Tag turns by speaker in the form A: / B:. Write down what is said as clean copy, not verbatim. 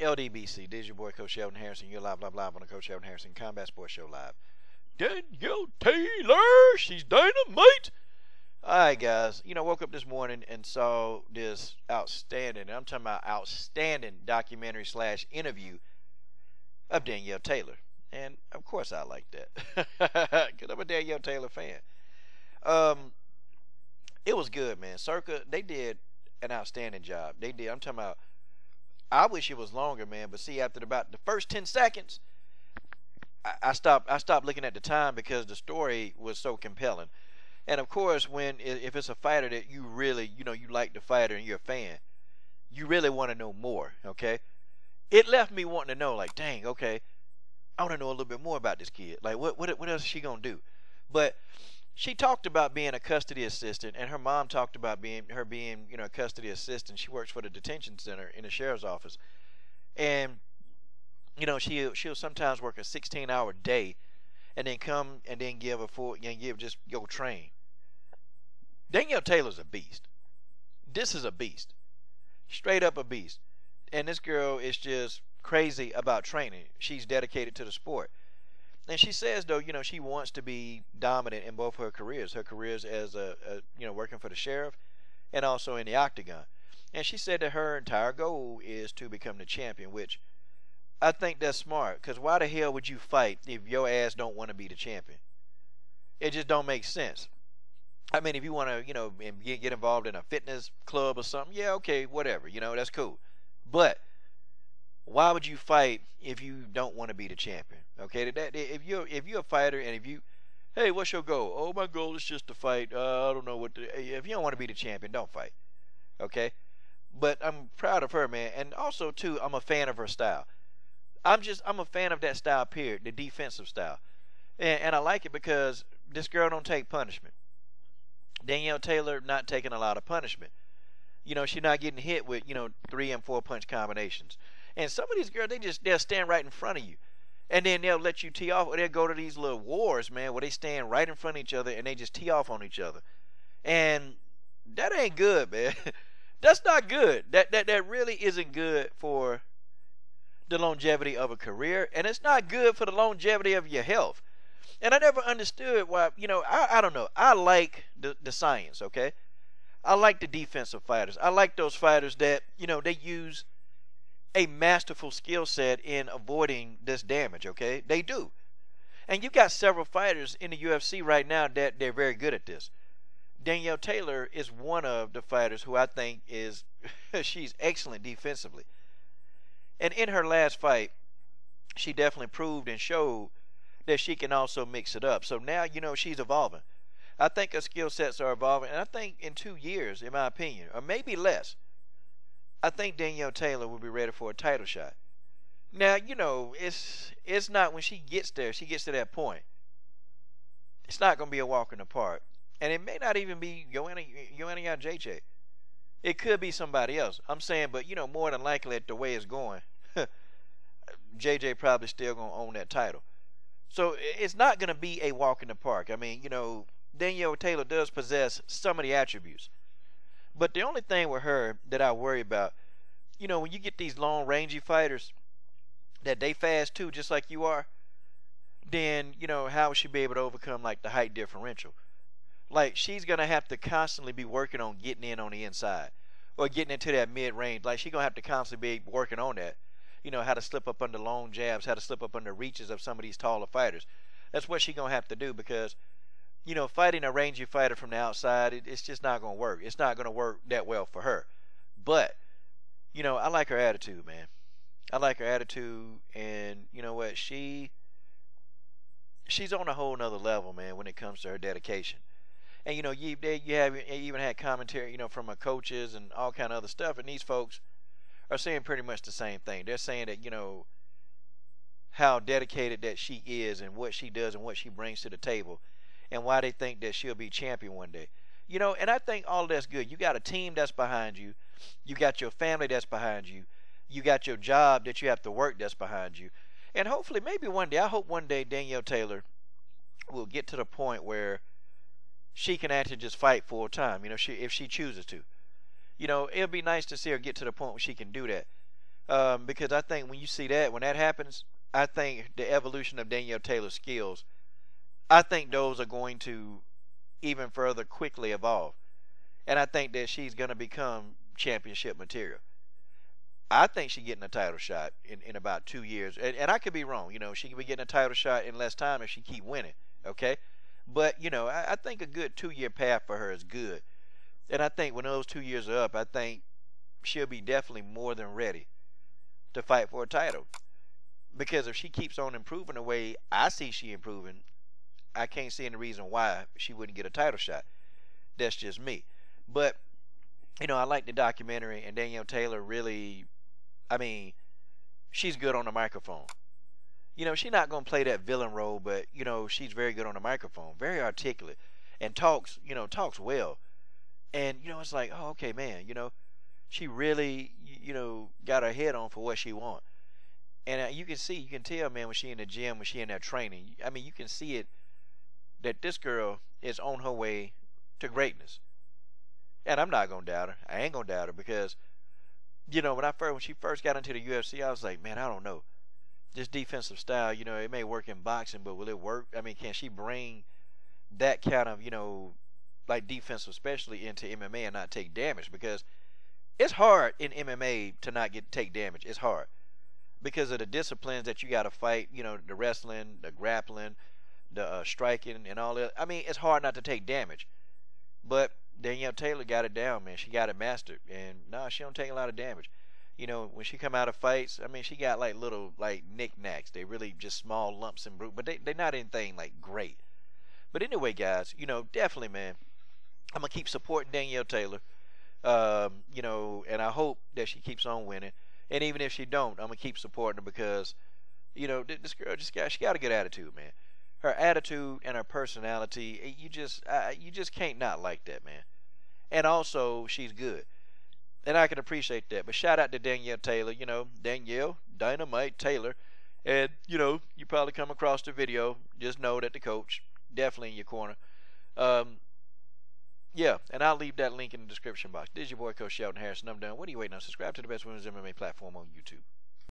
A: LDBC, this is your boy Coach Sheldon Harrison. You're live on the Coach Sheldon Harrison Combat Sports Show live. Danielle Taylor, she's dynamite. Alright guys, woke up this morning and saw this outstanding, and I'm talking about outstanding documentary / interview of Danielle Taylor. And of course I like that, because I'm a Danielle Taylor fan. It was good, man. Circa, they did an outstanding job. They did. I'm talking about, I wish it was longer, man. But see, after about the first 10 seconds, I stopped looking at the time because the story was so compelling. And of course, if it's a fighter that you really, you like the fighter and you're a fan, you really want to know more, okay? It left me wanting to know, like, dang, okay, I want to know a little bit more about this kid. Like, what else is she gonna do? But she talked about being a custody assistant, and her mom talked about being a custody assistant. She works for the detention center in the sheriff's office, and she'll sometimes work a 16-hour day, and then come and then just go train. Danielle Taylor's a beast. This is a beast, straight up a beast, and this girl is just crazy about training. She's dedicated to the sport. And she says, though, she wants to be dominant in both her careers. Her careers as working for the sheriff and also in the octagon. And she said that her entire goal is to become the champion, which I think that's smart. Because why the hell would you fight if your ass don't want to be the champion? It just don't make sense. I mean, if you want to, get involved in a fitness club or something, yeah, okay, whatever. That's cool. But why would you fight if you don't want to be the champion? Okay, if you're a fighter and hey, what's your goal? Oh, my goal is just to fight. I don't know what. If you don't want to be the champion, don't fight. Okay, but I'm proud of her, man, and also too, I'm a fan of her style. I'm a fan of that style. Period, the defensive style, and I like it because this girl don't take punishment. Danielle Taylor not taking a lot of punishment. She's not getting hit with 3 and 4 punch combinations. And some of these girls, they'll stand right in front of you. And then they'll let you tee off, or they'll go to these little wars, man, where they stand right in front of each other and they just tee off on each other. And that ain't good, man. That's not good. That really isn't good for the longevity of a career. And it's not good for the longevity of your health. And I never understood why, I don't know. I like the science, okay? I like the defensive fighters. I like those fighters that, they use a masterful skill set in avoiding this damage, okay? They do. And you've got several fighters in the UFC right now that they're very good at this. Danielle Taylor is one of the fighters who I think is, she's excellent defensively. And in her last fight, she definitely proved and showed that she can also mix it up. So now, she's evolving. I think her skill sets are evolving, and I think in 2 years, in my opinion, or maybe less, I think Danielle Taylor will be ready for a title shot. Now, it's not when she gets there, she gets to that point. It's not going to be a walk in the park. And it may not even be Joanna JJ. It could be somebody else. I'm saying, but, more than likely, the way it's going, JJ probably still going to own that title. So it's not going to be a walk in the park. I mean, Danielle Taylor does possess some of the attributes. But the only thing with her that I worry about, when you get these long, rangy fighters that they fast too, just like you are, then, how will she be able to overcome, like, the height differential? Like, she's going to have to constantly be working on getting in on the inside or getting into that mid-range. Like, she's going to have to constantly be working on that. How to slip up under long jabs, how to slip up under reaches of some of these taller fighters. That's what she's going to have to do because, fighting a rangy fighter from the outside, it's just not going to work. It's not going to work that well for her. But, I like her attitude, man. I like her attitude, and you know what? She's on a whole nother level, man, when it comes to her dedication. And, you even had commentary, from her coaches and all kind of other stuff, and these folks are saying pretty much the same thing. They're saying that, how dedicated that she is and what she does and what she brings to the table and why they think that she'll be champion one day. And I think all that's good. You got a team that's behind you. You got your family that's behind you. You got your job that you have to work that's behind you. And hopefully, maybe one day, I hope one day Danielle Taylor will get to the point where she can actually just fight full time, if she chooses to. It'll be nice to see her get to the point where she can do that. Because I think when you see that, when that happens, I think the evolution of Danielle Taylor's skills, I think those are going to even further quickly evolve. And I think that she's going to become championship material. I think she's getting a title shot in about 2 years. And I could be wrong. You know, she could be getting a title shot in less time if she keep winning. Okay? But, you know, I think a good 2 year path for her is good. And I think when those 2 years are up, I think she'll be definitely more than ready to fight for a title. Because if she keeps on improving the way I see she improving, I can't see any reason why she wouldn't get a title shot. That's just me. But, you know, I like the documentary, and Danielle Taylor really, I mean, she's good on the microphone. You know, she's not going to play that villain role, but, you know, she's very good on the microphone, very articulate, and talks, you know, talks well. And, you know, it's like, oh, okay, man, you know, she really, you know, got her head on for what she wants. And you can see, you can tell, man, when she in the gym, when she in there training, I mean, you can see it, that this girl is on her way to greatness. And I'm not going to doubt her. I ain't going to doubt her because, you know, when she first got into the UFC, I was like, man, I don't know. This defensive style, you know, it may work in boxing, but will it work? I mean, can she bring that kind of, you know, like defensive, especially into MMA and not take damage? Because it's hard in MMA to not take damage. It's hard because of the disciplines that you got to fight, you know, the wrestling, the grappling, the striking, and all that. I mean, it's hard not to take damage. But Danielle Taylor got it down, man. She got it mastered. And, no, she don't take a lot of damage. You know, when she come out of fights, I mean, she got, like, little, like, knickknacks. They really just small lumps and bruise. But they're not anything, like, great. But anyway, guys, you know, definitely, man, I'm going to keep supporting Danielle Taylor. You know, and I hope that she keeps on winning. And even if she don't, I'm going to keep supporting her because, you know, this girl she got a good attitude, man. Her attitude and her personality, you just can't not like that, man. And also, she's good. And I can appreciate that. But shout out to Danielle Taylor, you know, Danielle, Dynamite Taylor. And, you know, you probably come across the video. Just know that the coach, definitely in your corner. Yeah, and I'll leave that link in the description box. This is your boy, Coach Shelton Harrison. I'm done. What are you waiting on? Subscribe to the best women's MMA platform on YouTube.